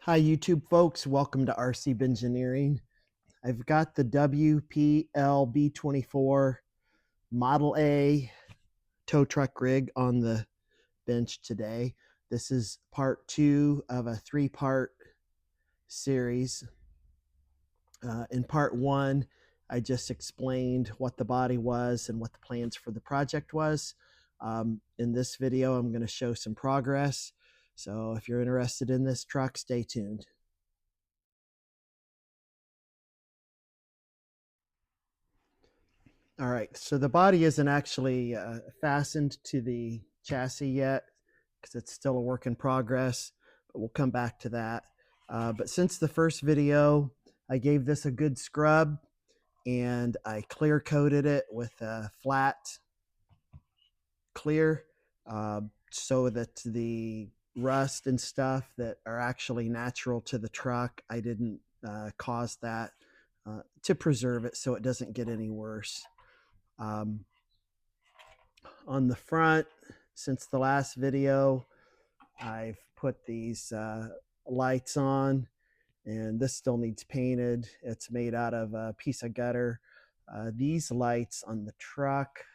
Hi, YouTube folks. Welcome to RC Engineering. I've got the WPL B-24 Model A tow truck rig on the bench today. This is part two of a three-part series. In part one, I just explained what the body was and what the plans for the project was. In this video, I'm going to show some progress. So if you're interested in this truck, stay tuned. All right, so the body isn't actually fastened to the chassis yet because it's still a work in progress, but we'll come back to that. But since the first video, I gave this a good scrub and I clear coated it with a flat clear so that the rust and stuff that are actually natural to the truck, I didn't cause that to preserve it so it doesn't get any worse. On the front, since the last video, I've put these lights on, and this still needs painted. It's made out of a piece of gutter. These lights on the truck,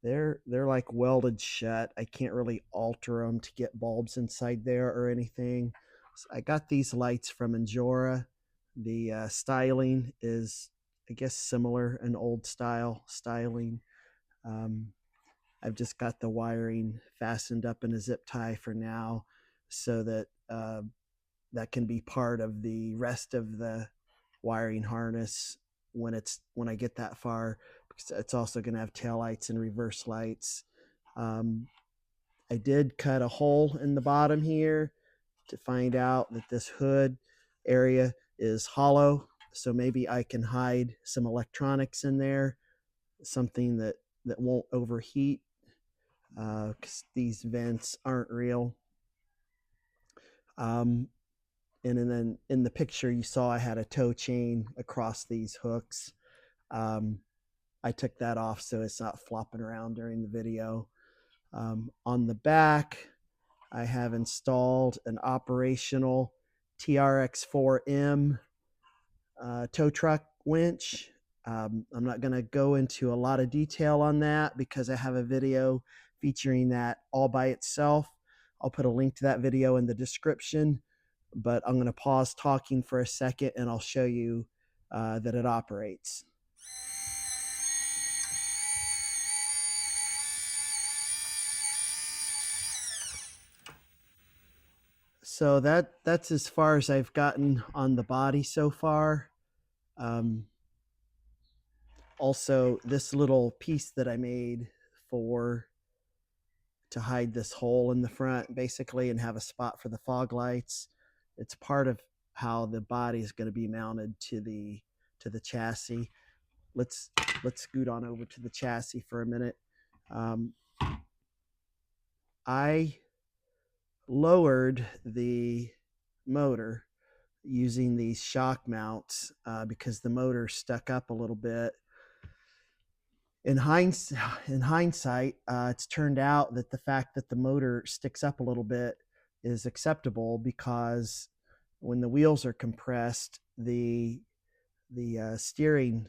they're like welded shut. I can't really alter them to get bulbs inside there or anything. So I got these lights from Injora. The styling is, I guess, similar, an old style styling. I've just got the wiring fastened up in a zip tie for now so that that can be part of the rest of the wiring harness when I get that far, because it's also going to have tail lights and reverse lights. I did cut a hole in the bottom here to find out that this hood area is hollow, so maybe I can hide some electronics in there, something that won't overheat, because these vents aren't real. And then in the picture you saw I had a tow chain across these hooks. I took that off so it's not flopping around during the video. On the back, I have installed an operational TRX4M tow truck winch. I'm not going to go into a lot of detail on that because I have a video featuring that all by itself. I'll put a link to that video in the description, but I'm going to pause talking for a second and I'll show you that it operates. So that's as far as I've gotten on the body so far. Also, this little piece that I made to hide this hole in the front basically and have a spot for the fog lights, it's part of how the body is going to be mounted to the chassis. Let's scoot on over to the chassis for a minute. I lowered the motor using these shock mounts because the motor stuck up a little bit. In hindsight, it's turned out that the fact that the motor sticks up a little bit is acceptable because when the wheels are compressed, the steering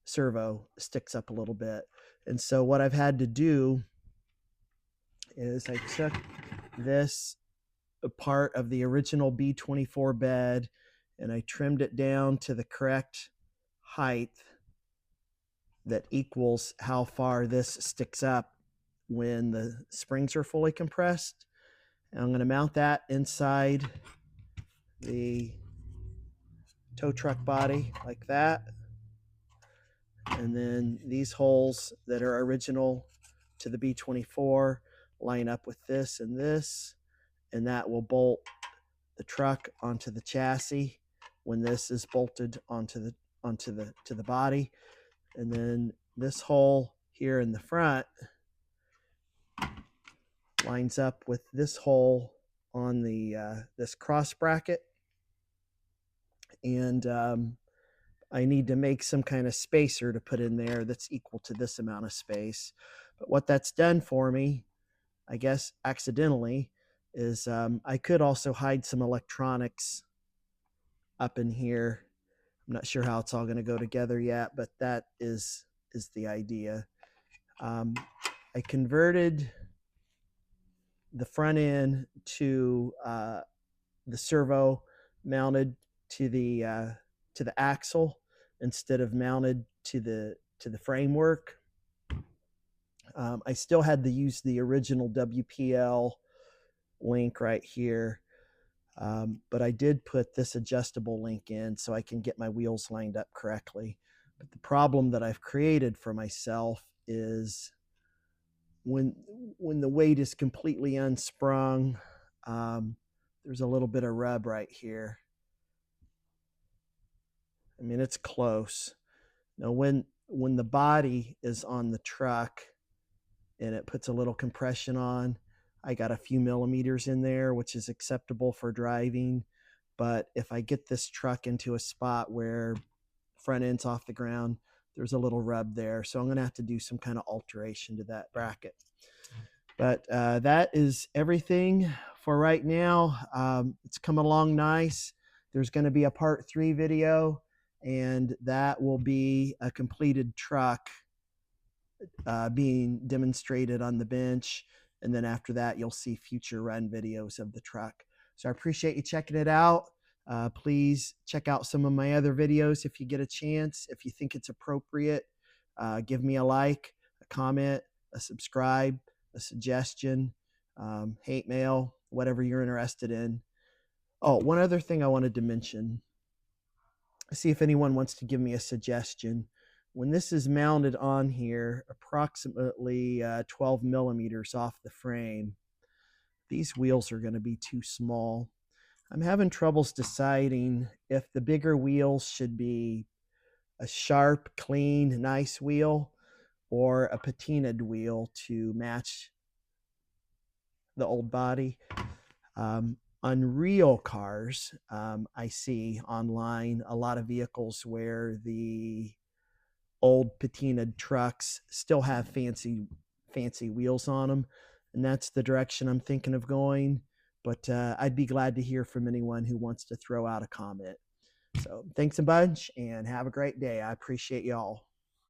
servo sticks up a little bit. And so what I've had to do is I took this part of the original B-24 bed and I trimmed it down to the correct height that equals how far this sticks up when the springs are fully compressed. And I'm going to mount that inside the tow truck body like that. And then these holes that are original to the B-24 line up with this, and that will bolt the truck onto the chassis when this is bolted onto the body. And then this hole here in the front lines up with this hole on the this cross bracket, and I need to make some kind of spacer to put in there that's equal to this amount of space. But what that's done for me, I guess accidentally, is I could also hide some electronics up in here. I'm not sure how it's all going to go together yet, but that is the idea. I converted the front end to the servo mounted to the axle instead of mounted to the framework. I still had to use the original WPL link right here, but I did put this adjustable link in so I can get my wheels lined up correctly. But the problem that I've created for myself is when the weight is completely unsprung, there's a little bit of rub right here. I mean, it's close. Now, when the body is on the truck and it puts a little compression on, I got a few millimeters in there, which is acceptable for driving. But if I get this truck into a spot where front end's off the ground, there's a little rub there. So I'm going to have to do some kind of alteration to that bracket. But that is everything for right now. It's coming along nice. There's going to be a part 3 video, and that will be a completed truck being demonstrated on the bench. And then after that, you'll see future run videos of the truck. So I appreciate you checking it out. Please check out some of my other videos if you get a chance. If you think it's appropriate, give me a like, a comment, a subscribe, a suggestion, hate mail, whatever you're interested in. Oh, one other thing I wanted to mention. See if anyone wants to give me a suggestion. When this is mounted on here, approximately 12 millimeters off the frame, these wheels are going to be too small. I'm having troubles deciding if the bigger wheels should be a sharp, clean, nice wheel or a patinaed wheel to match the old body. On real cars, I see online a lot of vehicles where the old patinaed trucks still have fancy wheels on them, and that's the direction I'm thinking of going. But I'd be glad to hear from anyone who wants to throw out a comment. So thanks a bunch and have a great day. I appreciate y'all.